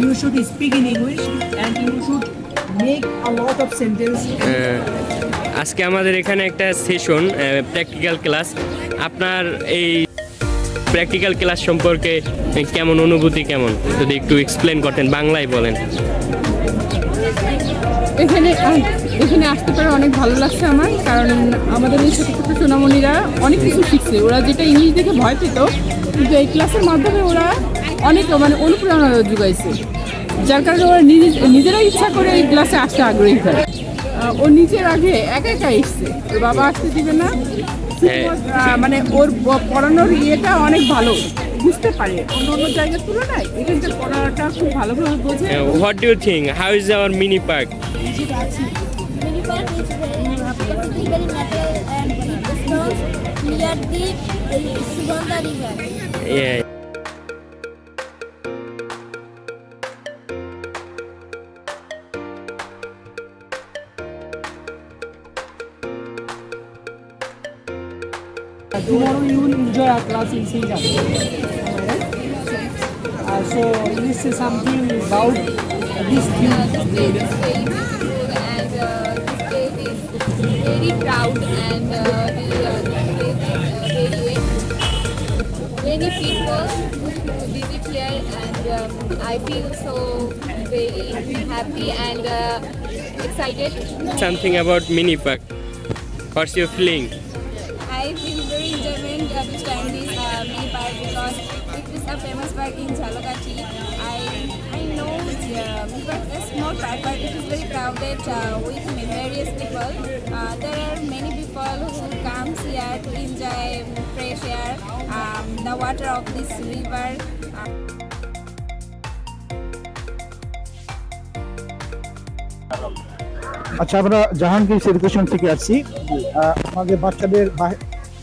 You should speak in English and you should make a lot of sentences. আজকে আমাদের এখানে একটা session practical class. আপনার এই প্র্যাকটিক্যাল ক্লাস সম্পর্কে কেমন অনুভূতি, কেমন যদি একটু এক্সপ্লেন করতেন, বাংলায় বলেন। এখানে আসতে পারে অনেক ভালো লাগছে আমার, কারণ আমাদের এই ছোটো ছোটো সোনামণিরা অনেক কিছু শিখছে। ওরা যেটা ইংলিশ দেখে ভয় পেত, কিন্তু এই ক্লাসের মাধ্যমে ওরা অনেক অনুপ্রেরণা যোগাইছে, যার কারণে ওরা নিজেরা ইচ্ছা করে এই ক্লাসে আসতে আগ্রহী হয়। ও নিজের আগে একা একা এসছে, ওর বাবা আসতে দিবে না, ওর পড়ানোর ইয়েটা অনেক ভালো, বুঝতে পারে অন্য জায়গার তুলনায় এখানকার পড়াটা খুব ভালোভাবে বোঝে। What do you think, how is our mini park? Mini park is very natural and peaceful near the Sugandha river. Yeah. Tomorrow you will enjoy our class in Singapore. So this is something about this thing. This place is very beautiful and this place is very proud and this place is many people visit here and I feel so very happy and excited. Something about mini park. What's your feeling? I feel very enjoyment to time this mini park because it is a famous park in Jhalakathi. I know mini park is a small park, but it is very crowded with various people. There are many people who come here to enjoy fresh air, the water of this river. আচ্ছা, আমরা Jahangir education থেকে আসছি। আমাদের বাচ্চাদের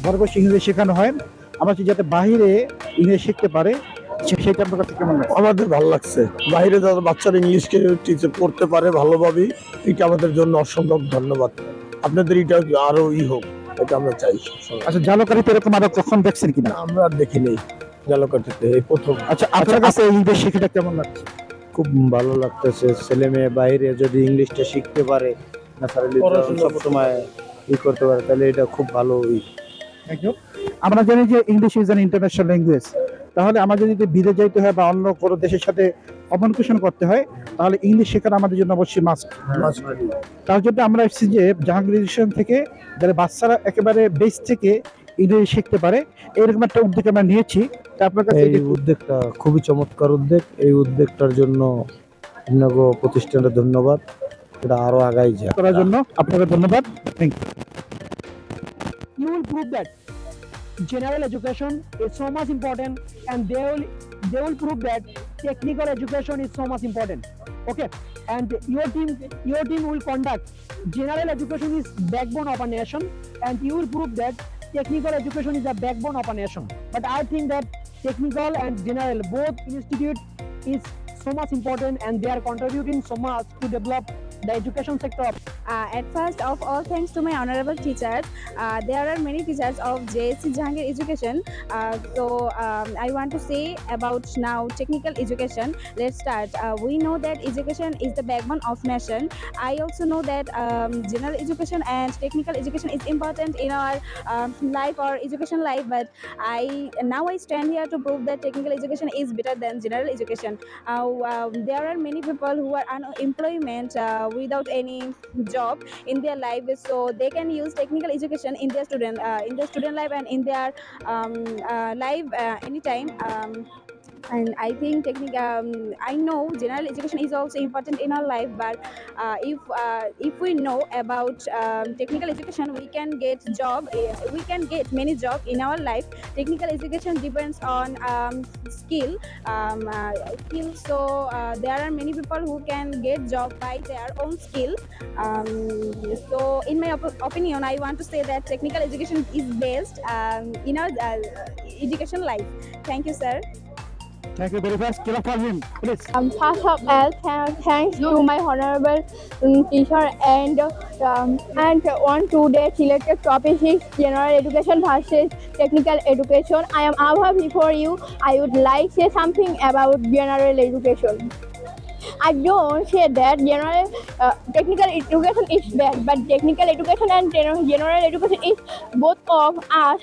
ঘরে বসে ইংরেজি শেখানো হয়। আমরা যাতে বাইরে ইংরেজি শিখতে পারে সেটা আপনার কাছে কেমন লাগে? আমাদের ভালো লাগছে, বাইরে যারা বাচ্চারা ইংলিশকে টিচার পড়তে পারে ভালোভাবে, এটা আমাদের জন্য অসম্ভব ধন্যবাদ। আপনাদের এটা আরো হোক, এটা আমরা চাই। আচ্ছা, ঝালকাঠিতে এরকম আরো কখন দেখছেন কিনা? আমরা আর দেখি নেই, ঝালকাঠিতে এই প্রথম। আচ্ছা, আপনার কাছে ইংরেজি শেখাটা কেমন লাগছে? খুব ভালো লাগতেছে। ছেলে মেয়ে বাইরে যদি ইংলিশটা শিখতে পারে, সবসময় করতে পারে, তাহলে এটা খুব ভালো। আমরা জানি যে English is an international language. তাহলে আমাদের যদি বিদেশ যাইতে হয় বা অন্য কোনো দেশের সাথে কমিউনিকেশন করতে হয়, তাহলে ইংলিশ শেখানো আমাদের জন্য অবশ্যই মাস্ট। তার জন্য আমরা এসেছি যে জাহাঙ্গীর এডুকেশন থেকে যারা বাচ্চারা একেবারে বেস থেকে ইংরেজি শিখতে পারে, এরকম একটা উদ্যোগ আমরা নিয়েছি। আপনার কাছে এই উদ্যোগটা খুবই চমৎকার উদ্যোগ। এই উদ্যোগটার জন্য আপনাকে প্রতিষ্ঠানের ধন্যবাদ। এটা আরো আগাই যায় করার জন্য আপনাকে ধন্যবাদ। Thank you. You will prove that general education is so much important, and they will prove that technical education is so much important. Okay, and your team will conduct general education is backbone of a nation, and you will prove that technical education is the backbone of a nation. But I think that technical and general both institute is so much important, and they are contributing so much to develop the education sector. At first of all, thanks to my honorable teachers. There are many teachers of JEC Jahangir education. I want to say about now technical education. Let's start. We know that education is the backbone of nation. I also know that general education and technical education is important in our life or education life. But now I stand here to prove that technical education is better than general education. There are many people who are unemployment without any job in their life, so they can use technical education in their student life and in their life anytime. And I think I know general education is also important in our life, but if we know about technical education, we can get many job in our life. Technical education depends on skill. So there are many people who can get job by their own skill. So in my opinion, I want to say that technical education is best in our education life. Thank you, sir. Thank you very much. Clap for him, please. First of all, thanks to my honorable teacher and on today's selected topic is general education versus technical education. I am Abha. Before you, I would like to say something about general education. I don't say that technical education is bad, but technical education and general education is both of us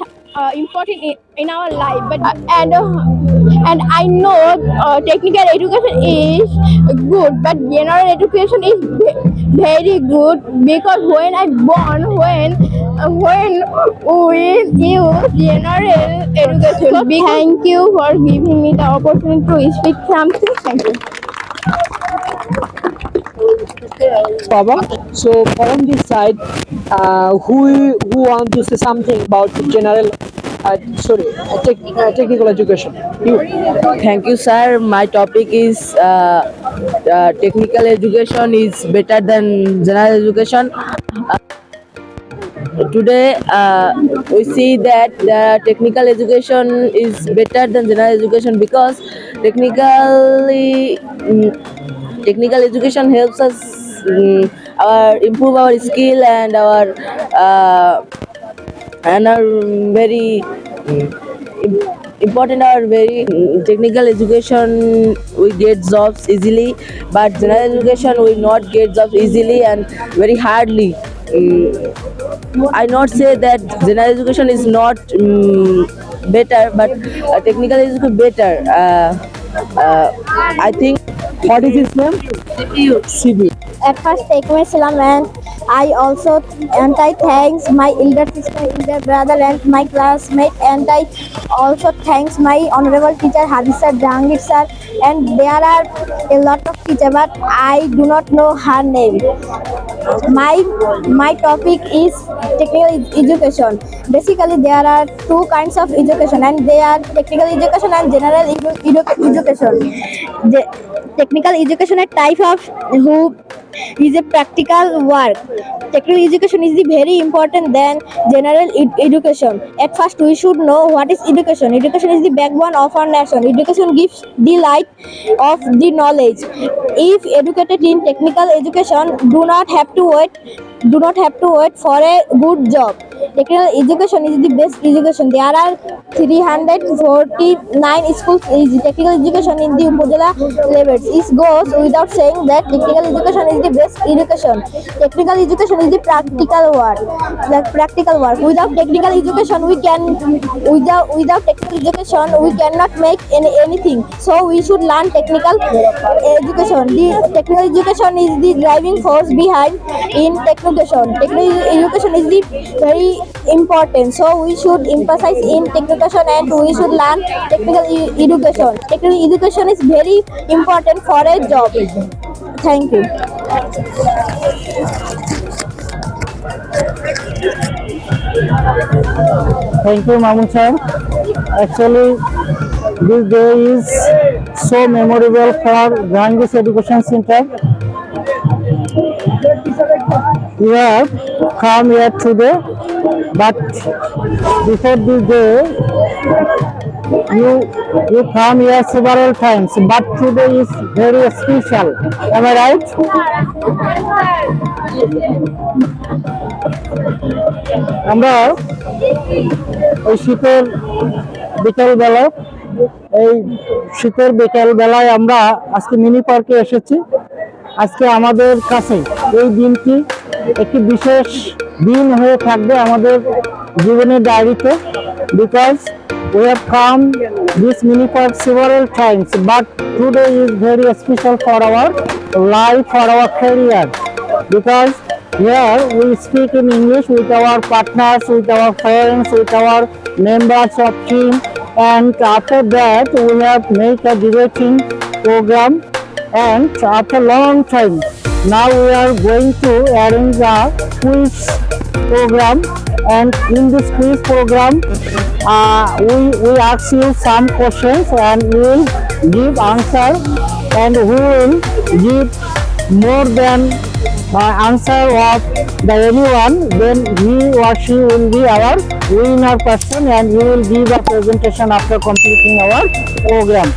important in our life. But and I know technical education is good, but general education is very good because when I born when we use general education. So thank you for giving me the opportunity to speak something. Thank you. Baba. So from this side, who want to say something about general, technical education? You. Thank you, sir. My topic is technical education is better than general education. Today, we see that the technical education is better than general education because technical education helps us improve our skill and our very important or very technical education we get jobs easily, but general education we not get jobs easily and very hardly. I not say that general education is not better, but technical education better. I think. What is his name? CB. At first, take my salam and I also I thanks my elder sister, elder brother and my classmate, and I also thanks my honorable teacher Hadis sir, Jahangir sir, and there are a lot of teachers, but I do not know her name. My topic is technical education. Basically, there are two kinds of education, and they are technical education and general education. The technical education is type of who is a practical work. Technical education is the very important than general education. At first, we should know what is education. Education is the backbone of our nation. Education gives the light of the knowledge. If educated in technical education, do not have to wait for a good job. Technical education is the best education. There are 349 schools is technical education in the Upazila levels. It goes without saying that technical education is the best education. Technical education is the practical work. Without technical education, without technical education, we cannot make anything. So we should learn technical education. The technical education is the driving force behind in technical. Technical education is the very important. So we should emphasize in technical and we should learn technical education. Technical education is very important for a job. Thank you. Thank you, Mamun sir. Actually, this day is so memorable for Jahangir Education Center. You have come here today, but before this day, you come here several times, but today is very special. Am I right? আমরা ওই শীতের বিকেল বেলায় আমরা আজকে mini পার্কে এসেছি। আজকে আমাদের কাছে এই দিনটি একটি বিশেষ দিন হয়ে থাকবে আমাদের জীবনের ডায়েরিতে, because we have come this mini park several times, but today is very special for our life, for our career, because here we speak in English with our partners, with our friends, with our members of team, and after that we have made a debating program, and after long time now we are going to arrange a quiz program, and in this quiz program we ask you some questions and you will give answer, and who will give more than answer of the anyone, then he or she will be our winner person, and we will give a presentation after completing our program.